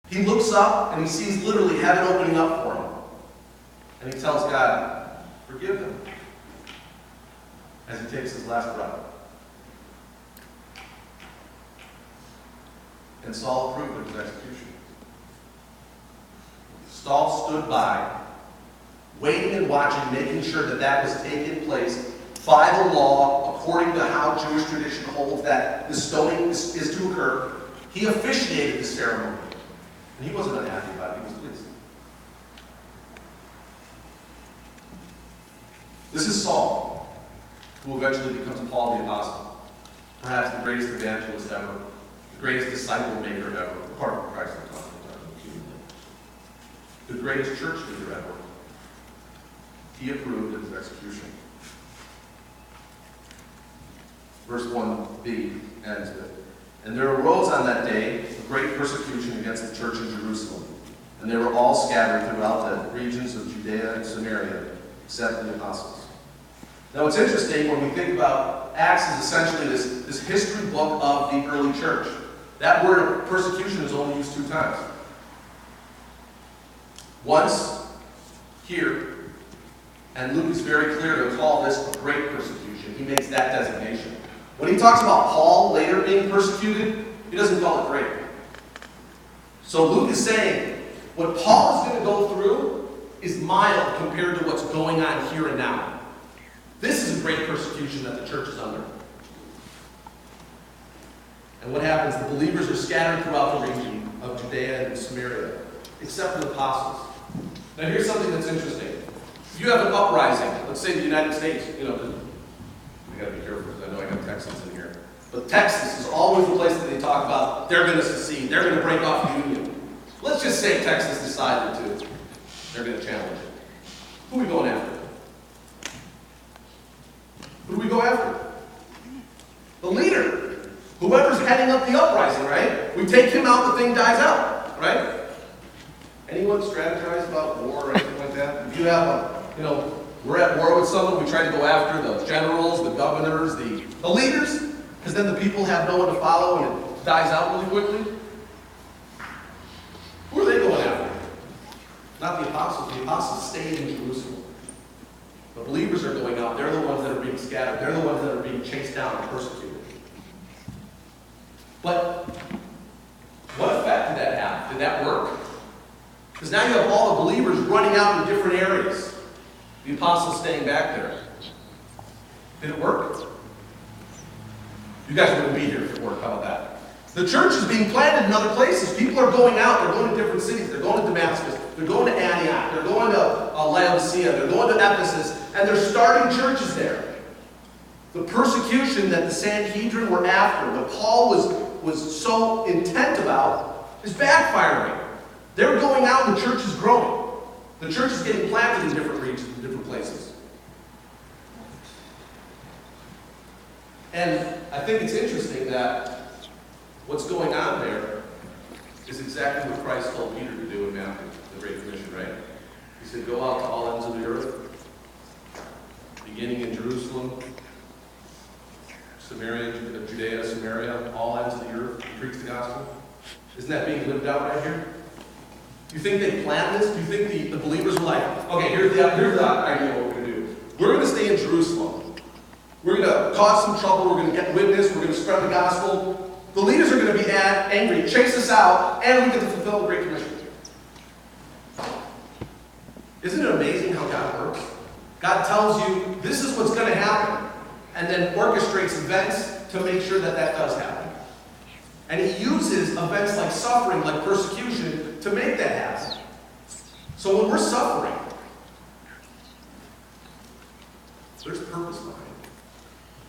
He looks up and he sees literally heaven opening up for him. And he tells God, forgive them, as he takes his last breath. And Saul approved of his execution. Saul stood by, waiting and watching, making sure that that was taking place by the law, according to how Jewish tradition holds that the stoning is to occur. He officiated the ceremony. And he wasn't unhappy about it. He was pleased. This is Saul, who eventually becomes Paul the Apostle, perhaps the greatest evangelist ever, the greatest disciple maker ever, apart from Christ, I'm talking about, the greatest church leader ever. He approved of his execution. Verse 1b ends with, and there arose on that day a great persecution against the church in Jerusalem, and they were all scattered throughout the regions of Judea and Samaria, except the apostles. Now it's interesting when we think about Acts is essentially this history book of the early church. That word persecution is only used 2 times. Once here, and Luke is very clear to call this a great persecution. He makes that designation. When he talks about Paul later being persecuted, he doesn't call it great. So Luke is saying, what Paul is going to go through is mild compared to what's going on here and now. This is a great persecution that the church is under. And what happens? The believers are scattered throughout the region of Judea and Samaria, except for the apostles. Now here's something that's interesting. If you have an uprising, let's say the United States, I gotta be careful because I know I got Texans in here. But Texas is always the place that they talk about, they're going to secede, they're going to break off the Union. Let's just say Texas decided to. They're going to challenge it. Who are we going after? Who do we go after? The leader. Whoever's heading up the uprising, right? We take him out, the thing dies out, right? Anyone strategize about war or anything like that? If you have we're at war with someone, we try to go after the generals, the governors, the leaders, because then the people have no one to follow and it dies out really quickly. Who are they going after? Not the apostles. The apostles stayed in Jerusalem. The believers are going out. They're the ones that are being scattered. They're the ones that are being chased down and persecuted. But what effect did that have? Did that work? Because now you have all the believers running out in different areas. The apostles staying back there. Did it work? You guys wouldn't be here if it worked. How about that? The church is being planted in other places. People are going out. They're going to different cities. They're going to Damascus. They're going to Antioch. They're going to Laodicea. They're going to Ephesus. And they're starting churches there. The persecution that the Sanhedrin were after, what Paul was so intent about, is backfiring. They're going out and the church is growing. The church is getting planted in different regions, in different places. And I think it's interesting that what's going on there is exactly what Christ told Peter to do in Matthew, the Great Commission, right? He said, go out to all ends of the earth, beginning in Jerusalem, Samaria, Judea, Samaria, all ends of the earth, preach the gospel. Isn't that being lived out right here? Do you think they planned this? Do you think the believers were like, okay, here's the idea of what we're going to do. We're going to stay in Jerusalem. We're going to cause some trouble. We're going to get witness. We're going to spread the gospel. The leaders are going to be angry, chase us out, and we get to fulfill the Great Commission. Isn't it amazing how God works? God tells you, this is what's going to happen, and then orchestrates events to make sure that that does happen. And he uses events like suffering, like persecution, to make that happen. So when we're suffering, there's purpose behind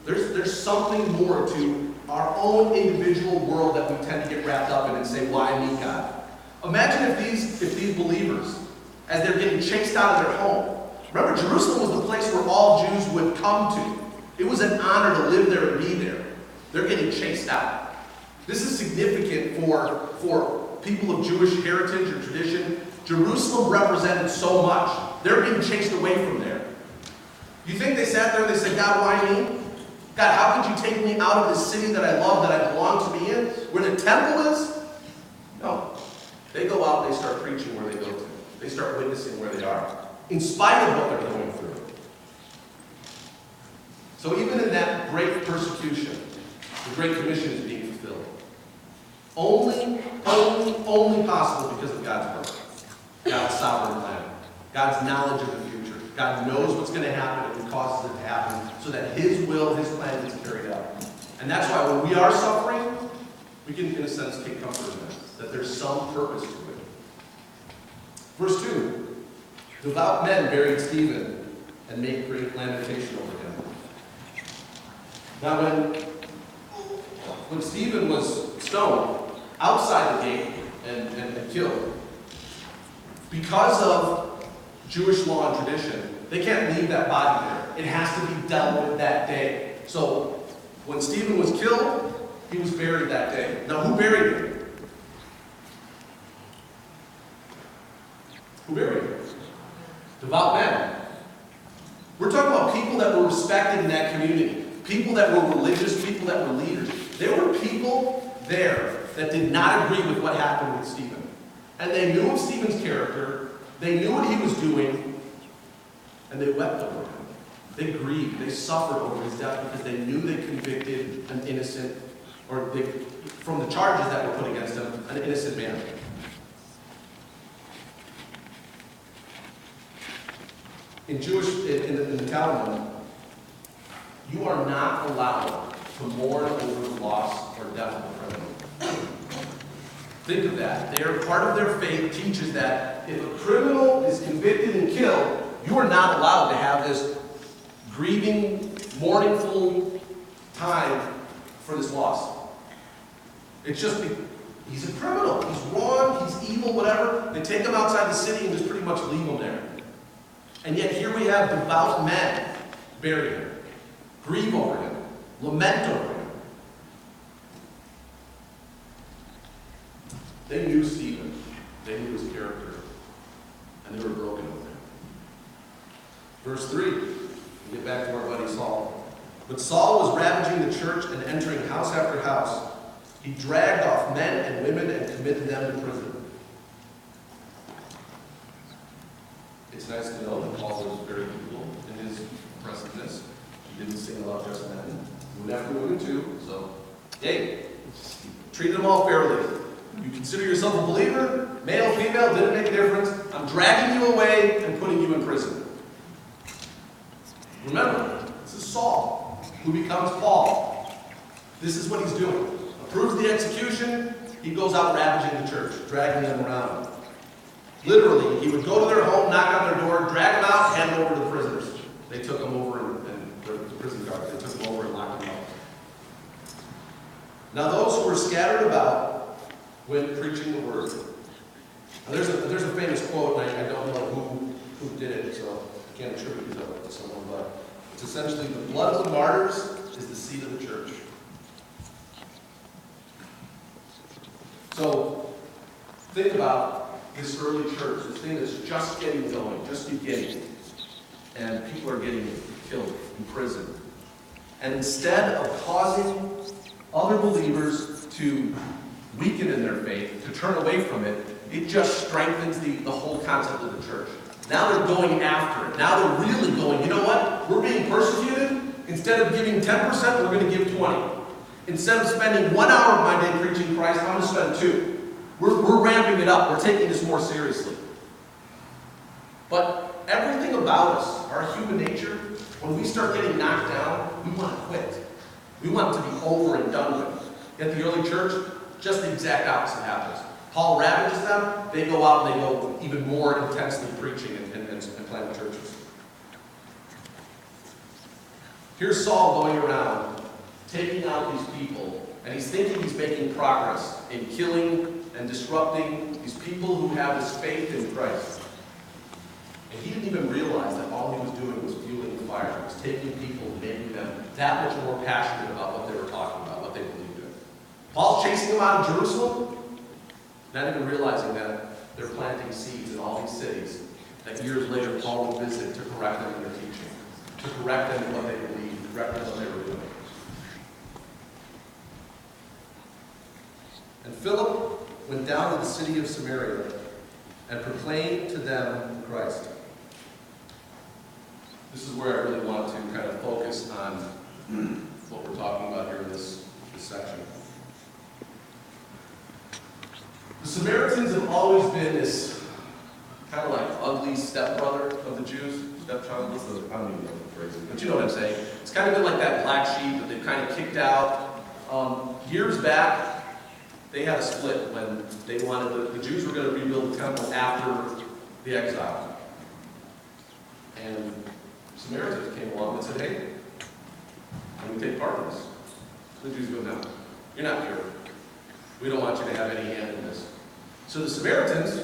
it. There's something more to our own individual world that we tend to get wrapped up in and say, why me, God? Imagine if these believers, as they're getting chased out of their home, remember Jerusalem was the place where all Jews would come to. It was an honor to live there and be there. They're getting chased out. This is significant for people of Jewish heritage or tradition. Jerusalem represented so much. They're being chased away from there. You think they sat there and they said, God, why me? God, how could you take me out of this city that I love, that I belong to be in, where the temple is? No. They go out and they start preaching where they go to. They start witnessing where they are, in spite of what they're going through. So even in that great persecution, the Great Commission is being fulfilled. Only possible because of God's work. God's sovereign plan. God's knowledge of the future. God knows what's going to happen and causes it to happen so that His will, His plan is carried out. And that's why when we are suffering, we can, in a sense, take comfort in that there's some purpose to it. Verse 2, devout men buried Stephen and made great lamentation over him. Now when Stephen was stoned outside the gate and killed, because of Jewish law and tradition, they can't leave that body there. It has to be dealt with that day. So when Stephen was killed, he was buried that day. Now who buried him? Who buried him? Devout men. We're talking about people that were respected in that community. People that were religious, people that were leaders. There were people there that did not agree with what happened with Stephen. And they knew of Stephen's character, they knew what he was doing, and they wept over him. They grieved, they suffered over his death because they knew they convicted an innocent, or from the charges that were put against him, an innocent man. In the Talmud, you are not allowed to mourn over the loss or death of a criminal. Think of that. Part of their faith teaches that if a criminal is convicted and killed, you are not allowed to have this grieving, mournful time for this loss. It's just, he's a criminal, he's wrong, he's evil, whatever. They take him outside the city and just pretty much leave him there. And yet here we have devout men bury him, grieve over him, lament over him. They knew Stephen, they knew his character, and they were broken over him. Verse 3, we get back to our buddy Saul. But Saul was ravaging the church and entering house after house. He dragged off men and women and committed them to prison. It's nice to know that Paul was very cool in his impressiveness. He didn't sing about just men. Women after women too, so hey, treated them all fairly. You consider yourself a believer, male, female, didn't make a difference. I'm dragging you away and putting you in prison. Remember, this is Saul, who becomes Paul. This is what he's doing. Approves the execution, he goes out ravaging the church, dragging them around. Literally, he would go to their home, knock on their door, drag them out, hand them over to the prisoners. They took them over, and the prison guards, they took them over and locked them up. Now those who were scattered about went preaching the word. Now there's a famous quote, and I don't know who did it, so I can't attribute it to someone, but it's essentially, the blood of the martyrs is the seed of the church. So think about this early church, this thing that's just getting going, just beginning, and people are getting killed, imprisoned. And instead of causing other believers to weaken in their faith, to turn away from it, it just strengthens the whole concept of the church. Now they're going after it. Now they're really going, you know what? We're being persecuted. Instead of giving 10%, we're going to give 20. Instead of spending 1 hour of my day preaching Christ, I'm going to spend 2. We're ramping it up. We're taking this more seriously. But everything about us, our human nature, when we start getting knocked down, we want to quit. We want it to be over and done with. Yet the early church, just the exact opposite happens. Paul ravages them, they go out and they go even more intensely preaching and planting churches. Here's Saul going around, taking out these people, and he's thinking he's making progress in killing and disrupting these people who have this faith in Christ. And he didn't even realize that all he was doing was fueling the fire. He was taking people and making them that much more passionate about what they were talking about, what they believed in. Paul's chasing them out of Jerusalem, not even realizing that they're planting seeds in all these cities that years later Paul would visit to correct them in their teaching, to correct them in what they believed, to correct them in what they were doing. And Philip went down to the city of Samaria and proclaimed to them Christ. This is where I really want to kind of focus on what we're talking about here in this section. The Samaritans have always been this kind of like ugly stepbrother of the Jews. Stepchild, I don't even know the phrase, but you know what I'm saying. It's kind of been like that black sheep that they've kind of kicked out. Years back, they had a split when they wanted, the Jews were going to rebuild the temple after the exile. And Samaritans came along and said, hey, can we take part in this? The Jews go, no, you're not here. We don't want you to have any hand in this. So the Samaritans,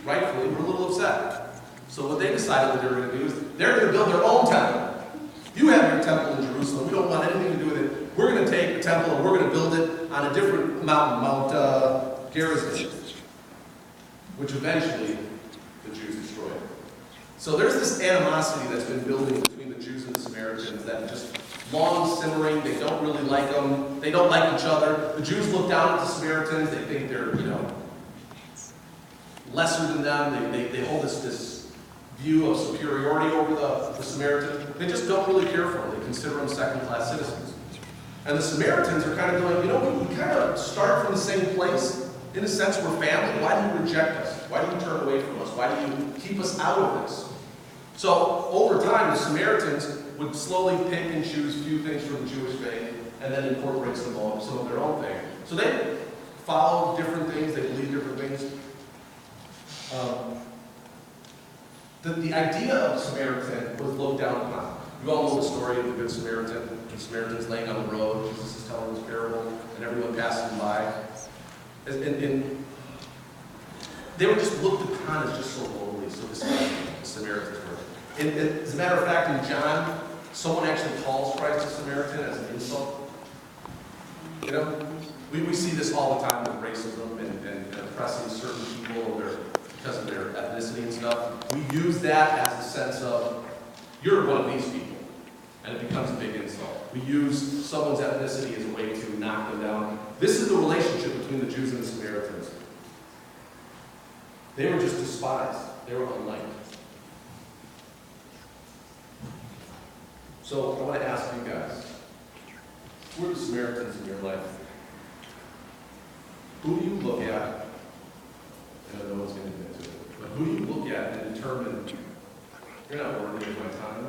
rightfully, were a little upset. So what they decided that they were going to do is they're going to build their own temple. You have your temple in Jerusalem. We don't want anything to do with it. We're going to take the temple and we're going to build it on a different mountain, Mount Gerizim, which eventually the Jews destroyed. So there's this animosity that's been building between the Jews and the Samaritans that just long simmering. They don't really like them. They don't like each other. The Jews look down at the Samaritans. They think they're, lesser than them. They hold this view of superiority over the Samaritans. They just don't really care for them. They consider them second-class citizens. And the Samaritans are kind of going, we kind of start from the same place. In a sense, we're family. Why do you reject us? Why do you turn away from us? Why do you keep us out of this? So, over time, the Samaritans would slowly pick and choose a few things from the Jewish faith and then incorporate some of their own thing. So they follow different things. They believe different things. The idea of Samaritan was looked down upon. You all know the story of the Good Samaritan. The Samaritan's laying on the road. Jesus is telling this parable, and everyone passing by. And they were just looked upon as just so lowly, so disgusting, the Samaritans were. And as a matter of fact, in John, someone actually calls Christ a Samaritan as an insult. We see this all the time with racism and oppressing certain people because of their ethnicity and stuff. We use that as a sense of, you're one of these people. And it becomes a big insult. We use someone's ethnicity as a way to knock them down. This is the relationship between the Jews and the Samaritans. They were just despised. They were unliked. So I want to ask you guys, who are the Samaritans in your life? Who do you look at? And I know one's going to get to it. But who do you look at and determine, you're not worthy of my time?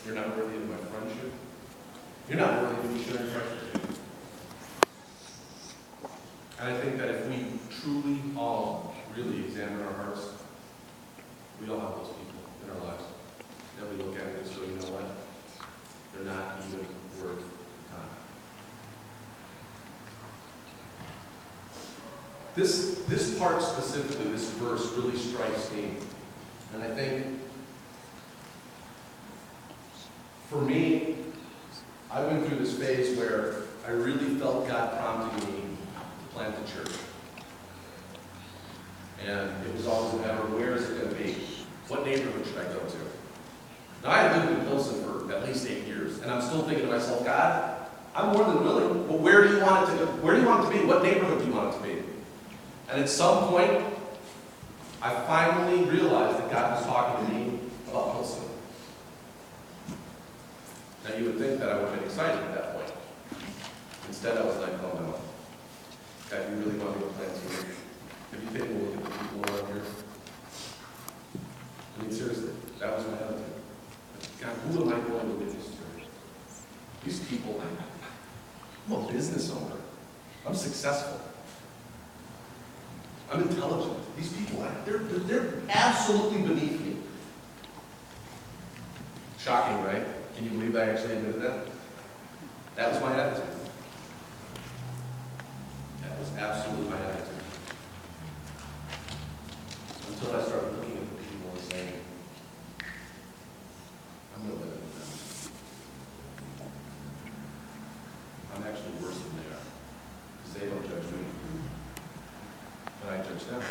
You're not worthy of my friendship? You're not worthy of me sharing Christ with you? And I think that if we truly all really examine our hearts, we all have those people in our lives that we look at and just go, you know what? They're not even worth time. This part specifically, this verse, really strikes me. And I think, for me, I went through this phase where I really felt God prompting me to plant a church. And it was always a matter of where is it going to be? What neighborhood should I go to? Now, I had lived in Pilsen for at least 8 years, and I'm still thinking to myself, God, I'm more than willing, but where do you want it to go? Where do you want it to be? What neighborhood do you want it to be? And at some point, I finally realized that God was talking to me about Pilsen. Now, you would think that I would have been excited at that point. Instead, I was like, oh no. God, you really want me to plant here? Have you taken a look at the people around here? I mean, seriously, that was my attitude. God, who am I going to witness to? These people, I'm a business owner. I'm successful. I'm intelligent. These people, they're absolutely beneath me. Shocking, right? Can you believe I actually admitted that? That was my attitude. That was absolutely my attitude. Until I started looking at the people and saying, I'm no better than them. I'm actually worse than they are. Because they don't judge me. But I judge them.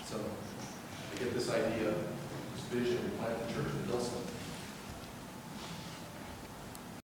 So, I get this idea, this vision, to plant the church in Pilsen.